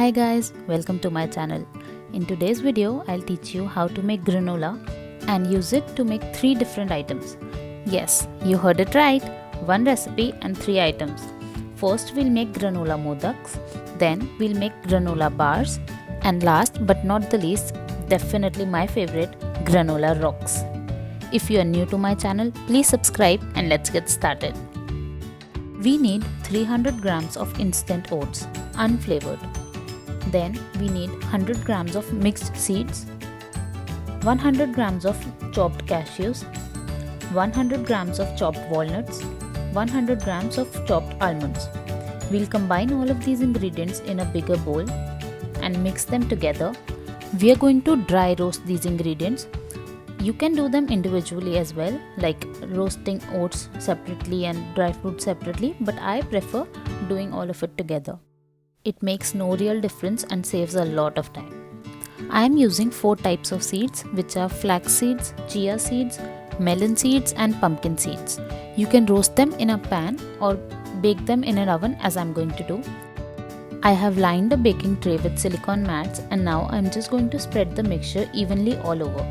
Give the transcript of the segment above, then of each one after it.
Hi guys, welcome to my channel. In today's video, I'll teach you how to make granola and use it to make 3 different items. Yes, you heard it right. 1 recipe and 3 items. First we'll make granola modaks, then we'll make granola bars, and last but not the least, definitely my favorite, granola rocks. If you are new to my channel, please subscribe and let's get started. We need 300 grams of instant oats, unflavored. Then we need 100 grams of mixed seeds, 100 grams of chopped cashews, 100 grams of chopped walnuts, 100 grams of chopped almonds. We'll combine all of these ingredients in a bigger bowl and mix them together. We are going to dry roast these ingredients. You can do them individually as well, like roasting oats separately and dry fruits separately, but I prefer doing all of it together. It makes no real difference and saves a lot of time. I am using 4 types of seeds, which are flax seeds, chia seeds, melon seeds and pumpkin seeds. You can roast them in a pan or bake them in an oven as I am going to do. I have lined a baking tray with silicone mats and now I am just going to spread the mixture evenly all over.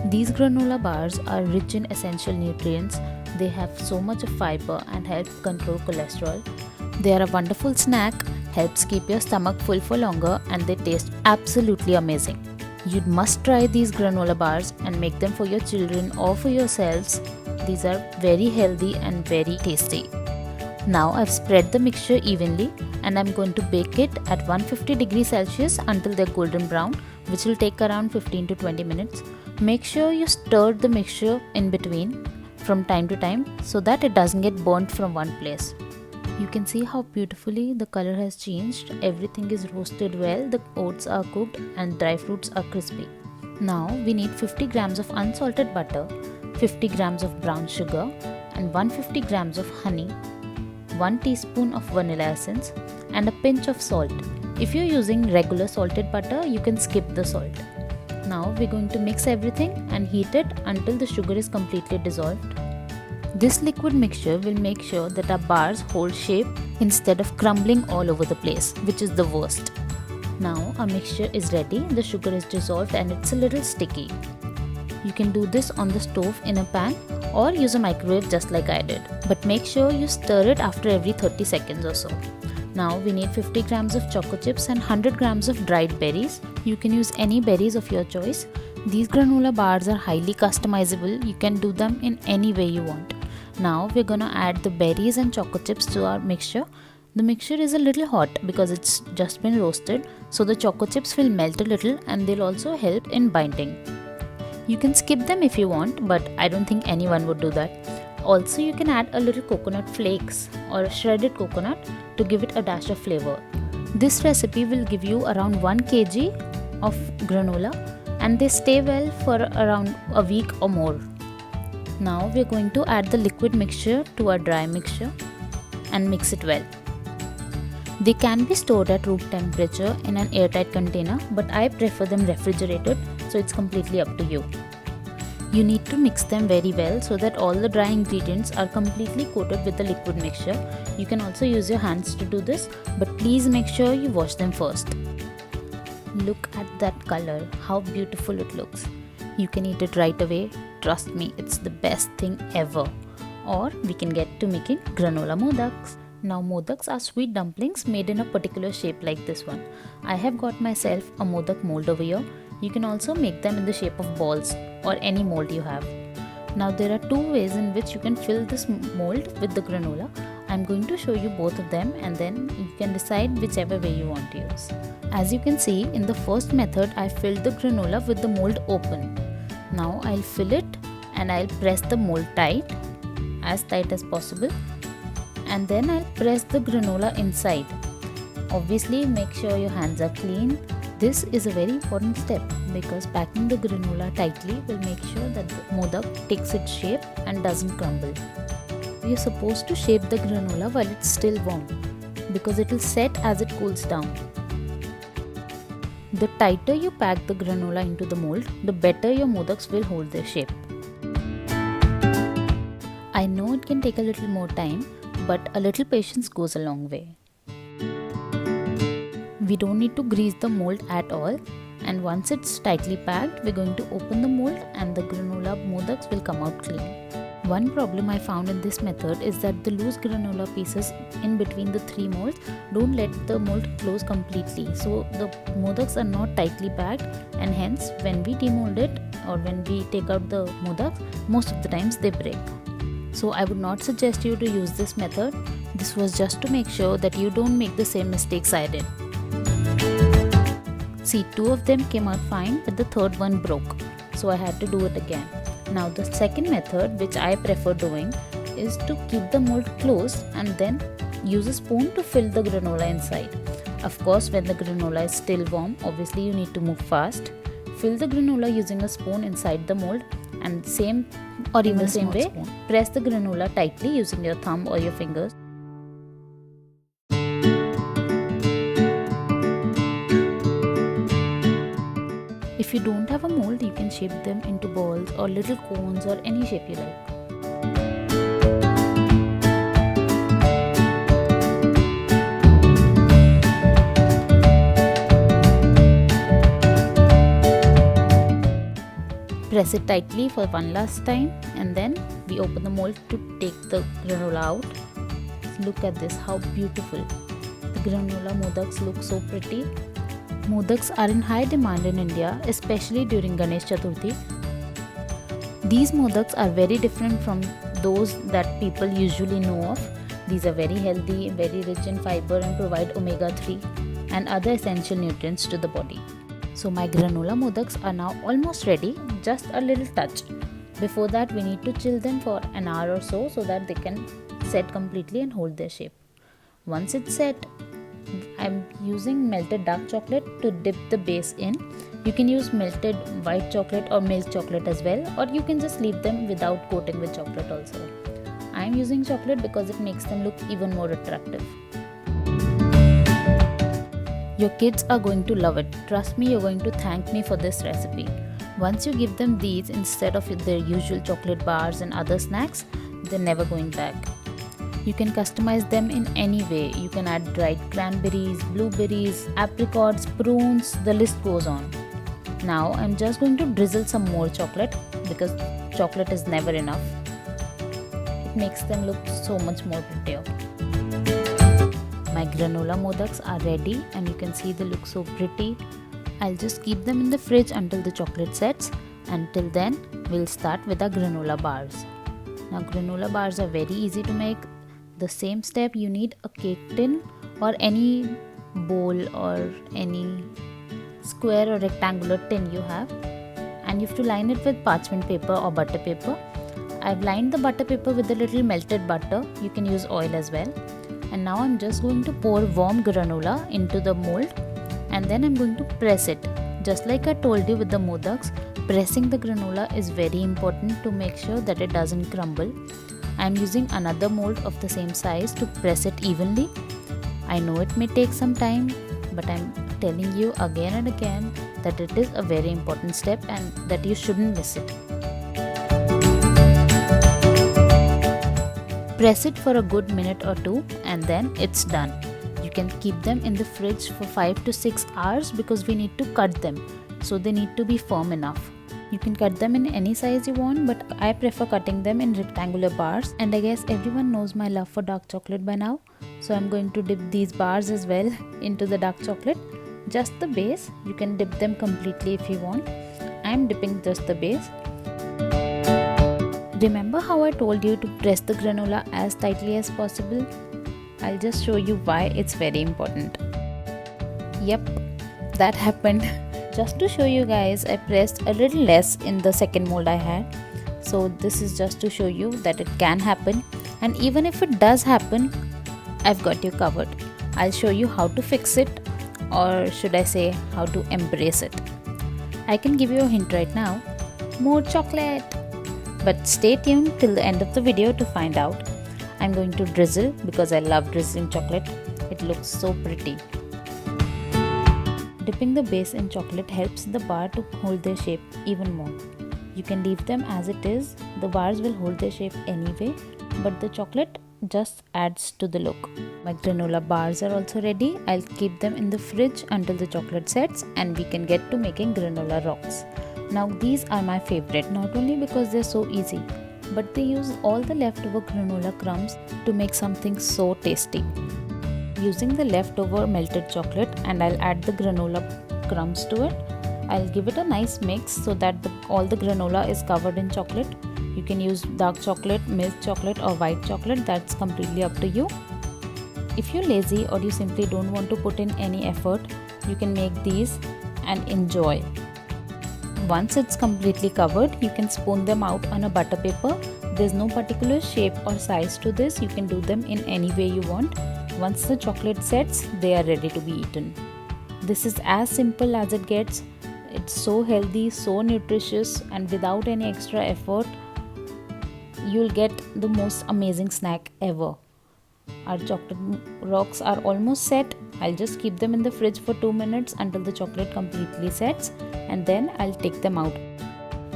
These granola bars are rich in essential nutrients. They have so much of fiber and help control cholesterol. They are a wonderful snack, helps keep your stomach full for longer, and they taste absolutely amazing. You must try these granola bars and make them for your children or for yourselves. These are very healthy and very tasty. Now I've spread the mixture evenly and I'm going to bake it at 150 degrees Celsius until they're golden brown, which will take around 15 to 20 minutes. Make sure you stir the mixture in between from time to time so that it doesn't get burnt from one place. You can see how beautifully the color has changed. Everything is roasted well, the oats are cooked and dry fruits are crispy. Now we need 50 grams of unsalted butter, 50 grams of brown sugar and 150 grams of honey, 1 teaspoon of vanilla essence and a pinch of salt. If you're using regular salted butter, you can skip the salt. Now we're going to mix everything and heat it until the sugar is completely dissolved. This liquid mixture will make sure that our bars hold shape instead of crumbling all over the place, which is the worst. Now our mixture is ready, the sugar is dissolved and it's a little sticky. You can do this on the stove in a pan or use a microwave just like I did. But make sure you stir it after every 30 seconds or so. Now we need 50 grams of Chocochips and 100 grams of dried berries. You can use any berries of your choice. These granola bars are highly customizable. You can do them in any way you want. Now we're gonna add the berries and Chocochips to our mixture. The mixture is a little hot because it's just been roasted, so the Chocochips will melt a little and they'll also help in binding. You can skip them if you want, but I don't think anyone would do that. Also, you can add a little coconut flakes or a shredded coconut to give it a dash of flavor. This recipe will give you around 1 kg of granola and they stay well for around a week or more. Now we are going to add the liquid mixture to our dry mixture and mix it well. They can be stored at room temperature in an airtight container, but I prefer them refrigerated, so it's completely up to you. You need to mix them very well so that all the dry ingredients are completely coated with the liquid mixture. You can also use your hands to do this, but please make sure you wash them first. Look at that color, how beautiful it looks. You can eat it right away. Trust me, it's the best thing ever. Or we can get to making granola modaks. Now modaks are sweet dumplings made in a particular shape like this one. I have got myself a modak mold over here. You can also make them in the shape of balls or any mold you have. Now there are 2 ways in which you can fill this mold with the granola. I'm going to show you both of them and then you can decide whichever way you want to use. As you can see, in the first method I filled the granola with the mold open. Now I'll fill it and I'll press the mold tight, as tight as possible, and then I'll press the granola inside. Obviously make sure your hands are clean. This is a very important step because packing the granola tightly will make sure that the modak takes its shape and doesn't crumble. You're supposed to shape the granola while it's still warm because it will set as it cools down. The tighter you pack the granola into the mold, the better your modaks will hold their shape. I know it can take a little more time, but a little patience goes a long way. We don't need to grease the mold at all, and once it's tightly packed, we're going to open the mold and the granola modaks will come out clean. One problem I found in this method is that the loose granola pieces in between the 3 molds don't let the mold close completely, so the modaks are not tightly packed, and hence when we demold it or when we take out the modaks, most of the times they break. So I would not suggest you to use this method. This was just to make sure that you don't make the same mistakes I did. See, 2 of them came out fine, but the third one broke, so I had to do it again. Now the second method, which I prefer doing, is to keep the mold closed and then use a spoon to fill the granola inside. Of course, when the granola is still warm, obviously you need to move fast. Fill the granola using a spoon inside the mold, and same way, press the granola tightly using your thumb or your fingers. If you don't have a mold, you can shape them into balls or little cones or any shape you like. Press it tightly for one last time, and then we open the mold to take the granola out. Look at this, how beautiful. The granola modaks look so pretty. Modaks are in high demand in India, especially during Ganesh Chaturthi. These modaks are very different from those that people usually know of. These are very healthy, very rich in fiber, and provide omega-3 and other essential nutrients to the body. So my granola modaks are now almost ready, just a little touch. Before that, we need to chill them for an hour or so that they can set completely and hold their shape. Once it's set, I'm using melted dark chocolate to dip the base in. You can use melted white chocolate or milk chocolate as well, or you can just leave them without coating with chocolate also. I'm using chocolate because it makes them look even more attractive. Your kids are going to love it. Trust me, you're going to thank me for this recipe. Once you give them these instead of their usual chocolate bars and other snacks, they're never going back. You can customize them in any way. You can add dried cranberries, blueberries, apricots, prunes, the list goes on. Now I'm just going to drizzle some more chocolate because chocolate is never enough. It makes them look so much more prettier. My granola modaks are ready and you can see they look so pretty. I'll just keep them in the fridge until the chocolate sets. Until then, we'll start with our granola bars. Now granola bars are very easy to make. The same step, you need a cake tin or any bowl or any square or rectangular tin you have, and you have to line it with parchment paper or butter paper. I've lined the butter paper with a little melted butter. You can use oil as well. And now I'm just going to pour warm granola into the mold, and then I'm going to press it. Just like I told you with the modaks, pressing the granola is very important to make sure that it doesn't crumble. I'm using another mold of the same size to press it evenly. I know it may take some time, but I'm telling you again and again that it is a very important step and that you shouldn't miss it. Press it for a good minute or two and then it's done. You can keep them in the fridge for 5 to 6 hours because we need to cut them, so they need to be firm enough. You can cut them in any size you want, but I prefer cutting them in rectangular bars, and I guess everyone knows my love for dark chocolate by now. So I'm going to dip these bars as well into the dark chocolate. Just the base. You can dip them completely if you want. I'm dipping just the base. Remember how I told you to press the granola as tightly as possible? I'll just show you why it's very important. Yep, that happened. Just to show you guys, I pressed a little less in the second mold I had. So this is just to show you that it can happen, and even if it does happen, I've got you covered. I'll show you how to fix it, or should I say how to embrace it. I can give you a hint right now. More chocolate! But stay tuned till the end of the video to find out. I'm going to drizzle because I love drizzling chocolate. It looks so pretty. Dipping the base in chocolate helps the bar to hold their shape even more. You can leave them as it is. The bars will hold their shape anyway, but the chocolate just adds to the look. My granola bars are also ready. I'll keep them in the fridge until the chocolate sets and we can get to making granola rocks. Now these are my favorite, not only because they're so easy, but they use all the leftover granola crumbs to make something so tasty. Using the leftover melted chocolate, and I'll add the granola crumbs to it. I'll give it a nice mix so that all the granola is covered in chocolate. You can use dark chocolate, milk chocolate or white chocolate, that's completely up to you. If you're lazy or you simply don't want to put in any effort, you can make these and enjoy. Once it's completely covered, you can spoon them out on a butter paper. There's no particular shape or size to this, you can do them in any way you want. Once the chocolate sets, they are ready to be eaten. This is as simple as it gets. It's so healthy, so nutritious, and without any extra effort, you'll get the most amazing snack ever. Our chocolate rocks are almost set. I'll just keep them in the fridge for 2 minutes until the chocolate completely sets, and then I'll take them out.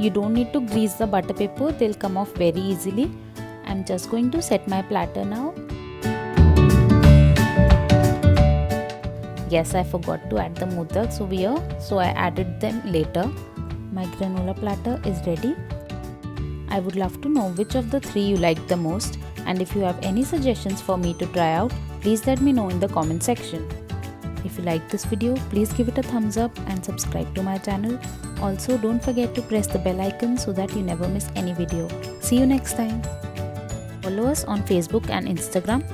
You don't need to grease the butter paper, they'll come off very easily. I'm just going to set my platter now. Yes, I forgot to add the modaks over here, so I added them later. My granola platter is ready. I would love to know which of the three you liked the most, and if you have any suggestions for me to try out, please let me know in the comment section. If you like this video, please give it a thumbs up and subscribe to my channel. Also, don't forget to press the bell icon so that you never miss any video. See you next time. Follow us on Facebook and Instagram.